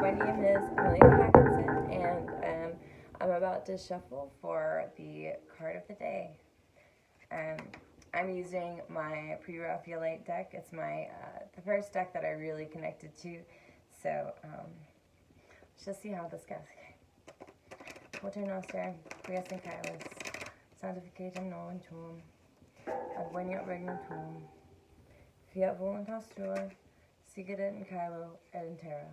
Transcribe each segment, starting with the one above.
My name is Emily Hackinson, and I'm about to shuffle for the card of the day. Um, I'm using my Pre-Raphaelite deck. It's my the first deck that I really connected to, so let's just see how this goes. Pater Noster, Quies in Caelus, Sanctificatum Nomen Tuum, Adveniat Regnum Tuum, Fiat Voluntas Tua, Siget in Caelo et in Terra.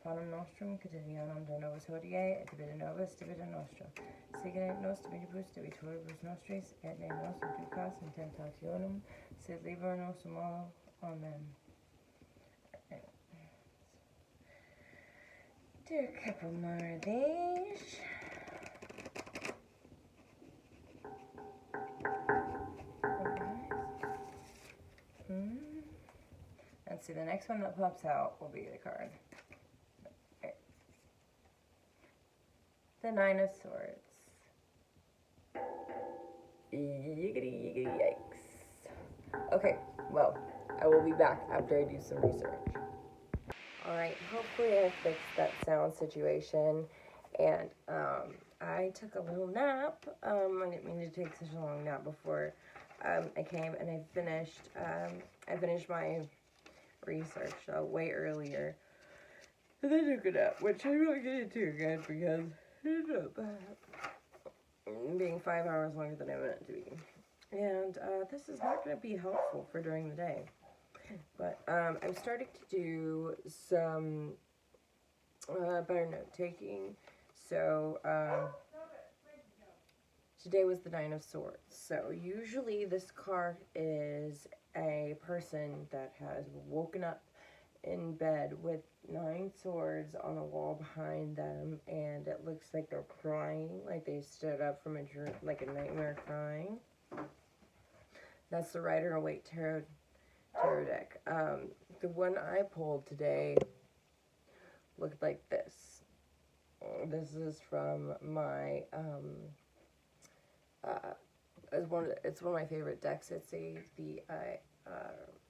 Panem nostrum quotidianum da nobis hodie, et divide nobis divide nostra. Siget nos dividibus debitoribus nostris, et ne nos inducas in tentationem, sed libera nos a malo. Amen. Doe a couple more of these. Let's see, the next one that pops out will be the card. The Nine of Swords. Yiggity, yiggity, yikes. Okay, well, I will be back after I do some research. Alright, hopefully I fixed that sound situation. And I took a little nap. I didn't mean to take such a long nap before I came, and I finished my research way earlier. And then took a nap, which I'm not getting too good because it ended up being 5 hours longer than I meant it to be. And this is not going to be helpful for during the day. But I'm starting to do some better note taking. So today was the Nine of Swords. So usually this card is a person that has woken up in bed with 9 swords on the wall behind them, and it looks like they're crying, like they stood up from a dream, like a nightmare crying. That's the Rider-Waite Tarot deck. The one I pulled today looked like this. This is from my it's one of my favorite decks. It's the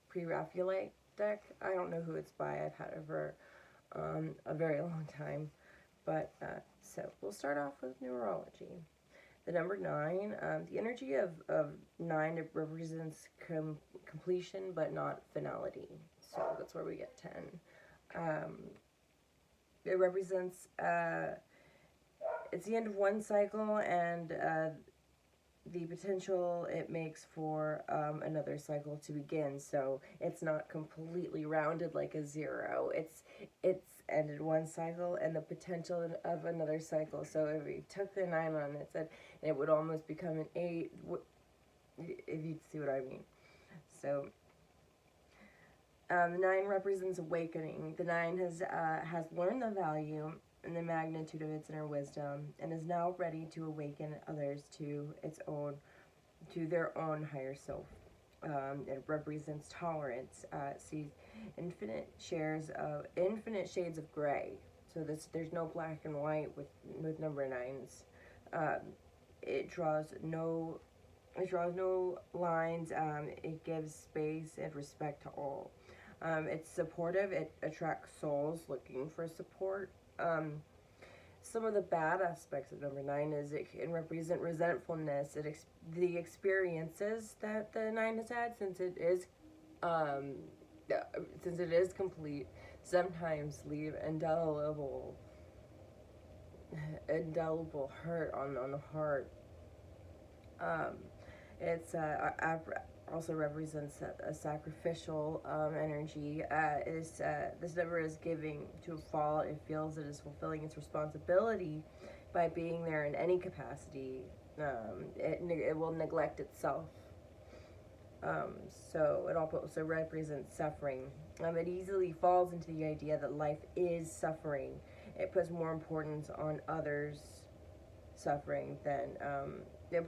Pre-Raphaelite deck. I don't know who it's by. I've had it for a very long time. But so we'll start off with numerology. The number 9, the energy of 9, it represents completion but not finality. So that's where we get 10. It represents, it's the end of one cycle and the potential it makes for another cycle to begin. So it's not completely rounded like a 0. It's ended one cycle and the potential of another cycle. So if we took the 9 on its head, it would almost become an 8, if you see what I mean. So the 9 represents awakening. The 9 has learned the value and the magnitude of its inner wisdom and is now ready to awaken others to their own higher self. It represents tolerance. Sees infinite shades of gray. So there's no black and white with number 9s. It draws no lines. It gives space and respect to all. It's supportive. It attracts souls looking for support. Some of the bad aspects of number 9 is it can represent resentfulness. The experiences that the 9 has had, since it is complete, sometimes leave indelible hurt on the heart. It's also represents a sacrificial energy. This number is giving to a fault. It feels it is fulfilling its responsibility by being there in any capacity. It will neglect itself. So it also represents suffering. It easily falls into the idea that life is suffering. It puts more importance on others' suffering than it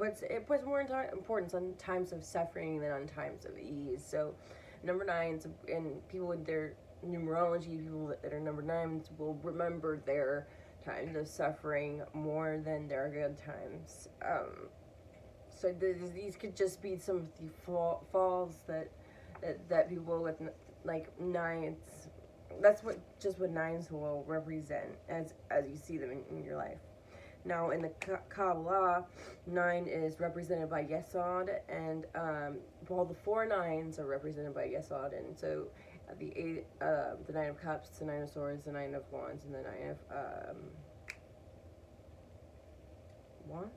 puts more importance on times of suffering than on times of ease. So number 9s and people with their numerology, people that are number 9s will remember their times of suffering more than their good times. So these could just be some of the falls that people with like 9s that's what nines will represent as you see them in your life. Now, in the Kabbalah, 9 is represented by Yesod, and while the 4 9s are represented by Yesod, and so the 9 of Cups, the 9 of Swords, the 9 of Wands, and the 9 of Wands.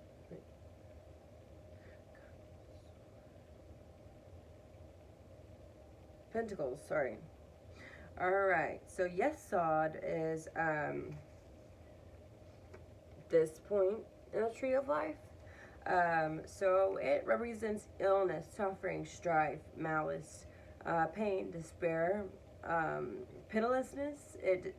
Pentacles. Sorry. All right. So Yesod is this point in the tree of life. So it represents illness, suffering, strife, malice, pain, despair, pitilessness. It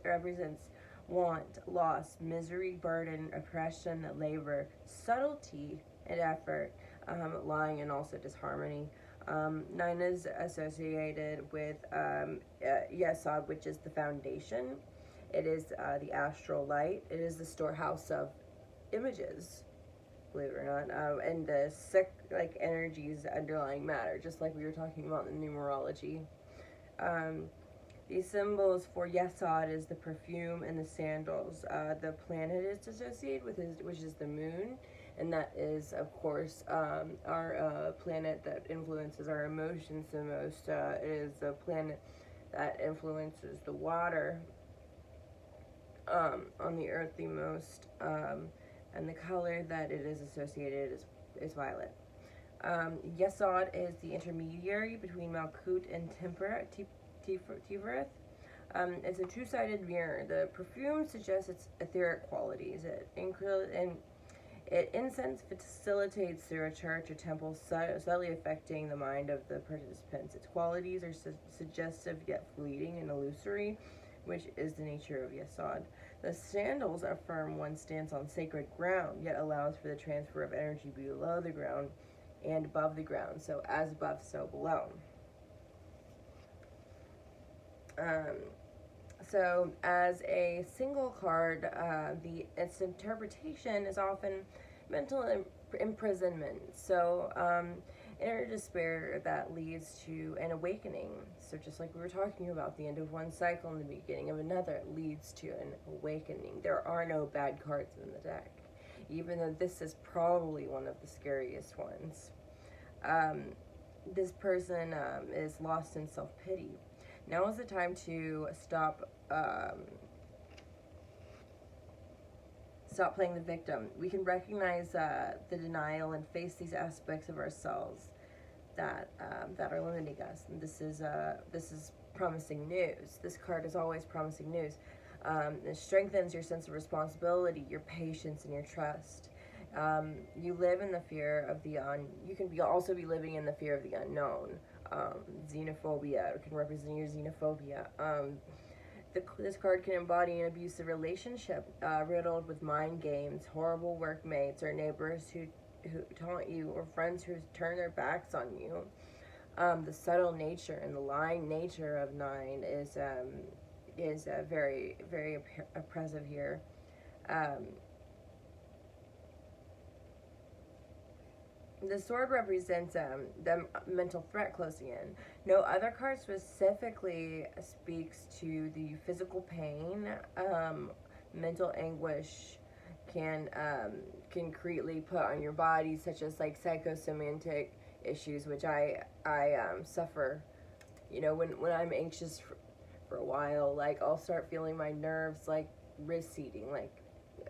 represents want, loss, misery, burden, oppression, labor, subtlety, and effort, lying, and also disharmony. 9 is associated with Yesod, which is the foundation. It is the astral light. It is the storehouse of images, believe it or not, and the energies underlying matter, just like we were talking about in numerology. These symbols for Yesod is the perfume and the sandals. The planet it's associated with which is the moon, and that is, of course, our planet that influences our emotions the most. It is the planet that influences the water on the earth the most, and the color that it is associated is violet. Yesod is the intermediary between Malkut and Tifereth. It's a two-sided mirror. The perfume suggests its etheric qualities. It incense facilitates through a church or temple, subtly affecting the mind of the participants. Its qualities are suggestive yet fleeting and illusory, which is the nature of Yesod. The sandals affirm one stands on sacred ground, yet allows for the transfer of energy below the ground and above the ground. So as above, so below. So as a single card, its interpretation is often mental imprisonment. So inner despair that leads to an awakening. So just like we were talking about, the end of one cycle and the beginning of another leads to an awakening. There are no bad cards in the deck, even though this is probably one of the scariest ones. This person is lost in self-pity. Now is the time to stop playing the victim. We can recognize the denial and face these aspects of ourselves that are limiting us. And this is promising news. This card is always promising news. It strengthens your sense of responsibility, your patience, and your trust. You live in the fear of the you can also be living in the fear of the unknown. Xenophobia can represent your xenophobia. This card can embody an abusive relationship riddled with mind games, horrible workmates, or neighbors who taunt you, or friends who turn their backs on you. The subtle nature and the lying nature of 9 is very, very oppressive here. The sword represents the mental threat closing in. No other card specifically speaks to the physical pain. Mental anguish can concretely put on your body, such as like psychosomatic issues, which I suffer. You know, when I'm anxious for a while, like I'll start feeling my nerves like receding, like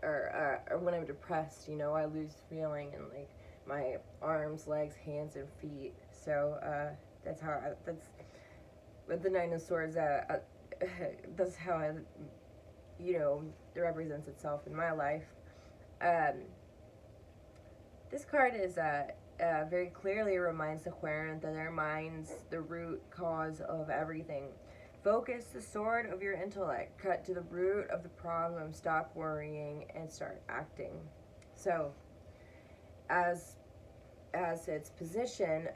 or when I'm depressed, you know, I lose feeling and like my arms, legs, hands, and feet. So that's with the 9 of Swords. That's how it represents itself in my life. This card is very clearly reminds the Aquarian that their mind's the root cause of everything. Focus the sword of your intellect. Cut to the root of the problem. Stop worrying and start acting. So, as its position,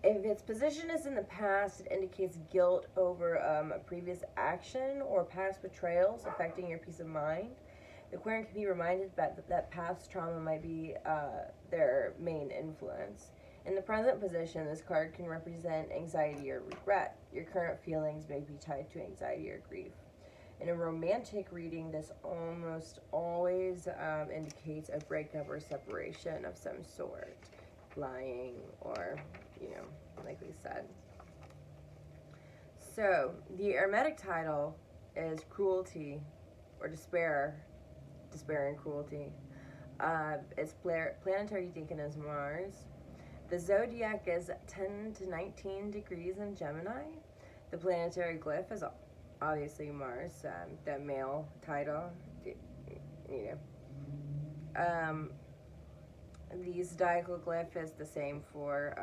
if its position is in the past, it indicates guilt over a previous action or past betrayals affecting your peace of mind. The Aquarian can be reminded that past trauma might be their main influence. In the present position, this card can represent anxiety or regret. Your current feelings may be tied to anxiety or grief. In a romantic reading, this almost always indicates a breakup or separation of some sort, lying or, like we said. So, the Hermetic title is Cruelty or Despair and Cruelty. Its planetary deacon is Mars. The zodiac is 10 to 19 degrees in Gemini. The planetary glyph is obviously Mars, the male title. The zodiacal glyph is the same for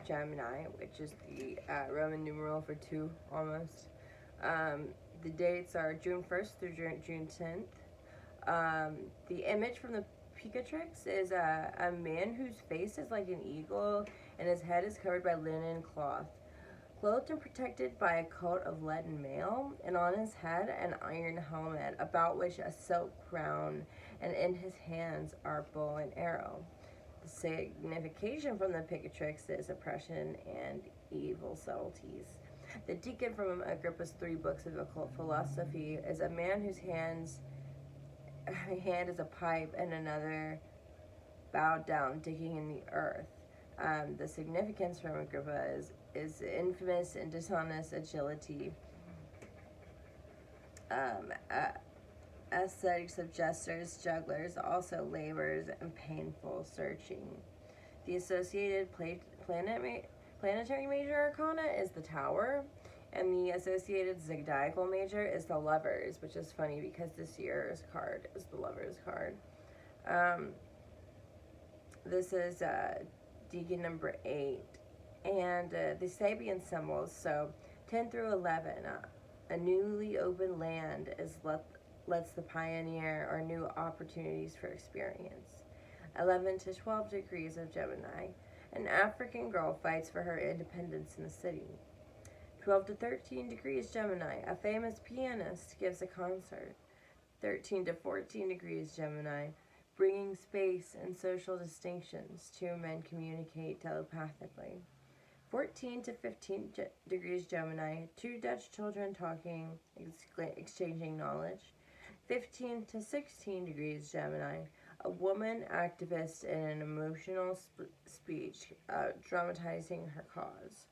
Gemini, which is the Roman numeral for 2 almost. The dates are June 1st through June 10th. The image from the Picatrix is a man whose face is like an eagle and his head is covered by linen cloth. Clothed and protected by a coat of leaden mail, and on his head an iron helmet, about which a silk crown, and in his hands are bow and arrow. The signification from the Picatrix is oppression and evil subtleties. The deacon from Agrippa's 3 books of occult philosophy is a man whose hand is a pipe and another bowed down, digging in the earth. The significance from Agrippa is infamous and dishonest agility. Aesthetics of jesters, jugglers, also labors and painful searching. The associated planetary major arcana is the Tower, and the associated zodiacal major is the Lovers, which is funny because this year's card is the Lovers card. This is Deacon number 8, and the Sabian symbols, so 10 through 11, a newly opened land lets the pioneer or new opportunities for experience. 11 to 12 degrees of Gemini, an African girl fights for her independence in the city. 12 to 13 degrees Gemini, a famous pianist gives a concert. 13 to 14 degrees Gemini, bringing space and social distinctions. 2 men communicate telepathically. 14 to 15 degrees Gemini, 2 Dutch children talking, exchanging knowledge. 15 to 16 degrees Gemini, a woman activist in an emotional speech, dramatizing her cause.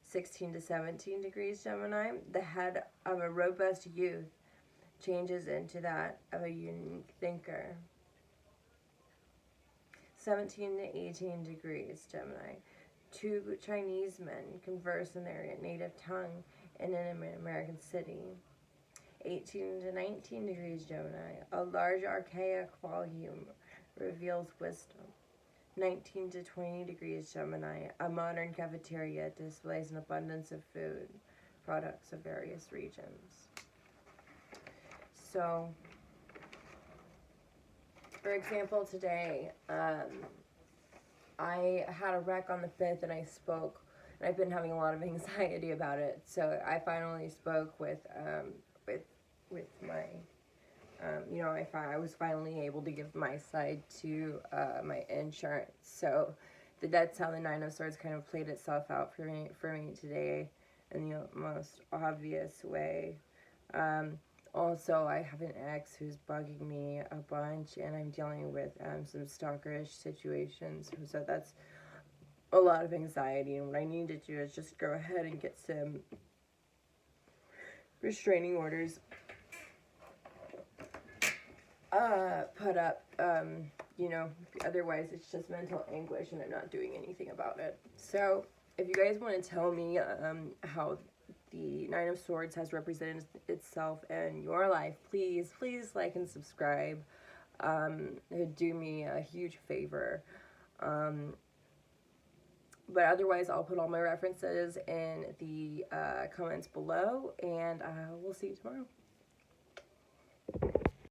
16 to 17 degrees Gemini, the head of a robust youth changes into that of a unique thinker. 17 to 18 degrees Gemini, 2 Chinese men converse in their native tongue in an American city. 18 to 19 degrees Gemini, a large archaic volume reveals wisdom. 19 to 20 degrees Gemini, a modern cafeteria displays an abundance of food, products of various regions. So, for example, today, I had a wreck on the 5th and I spoke, and I've been having a lot of anxiety about it, so I finally spoke with my, I was finally able to give my side to my insurance. So that's how the 9 of Swords kind of played itself out for me today in the most obvious way. Also, I have an ex who's bugging me a bunch, and I'm dealing with some stalkerish situations. So that's a lot of anxiety, and what I need to do is just go ahead and get some restraining orders put up, otherwise it's just mental anguish and I'm not doing anything about it. So, if you guys want to tell me how the 9 of Swords has represented itself in your life, please like and subscribe. It would do me a huge favor. But otherwise, I'll put all my references in the comments below, and we'll see you tomorrow.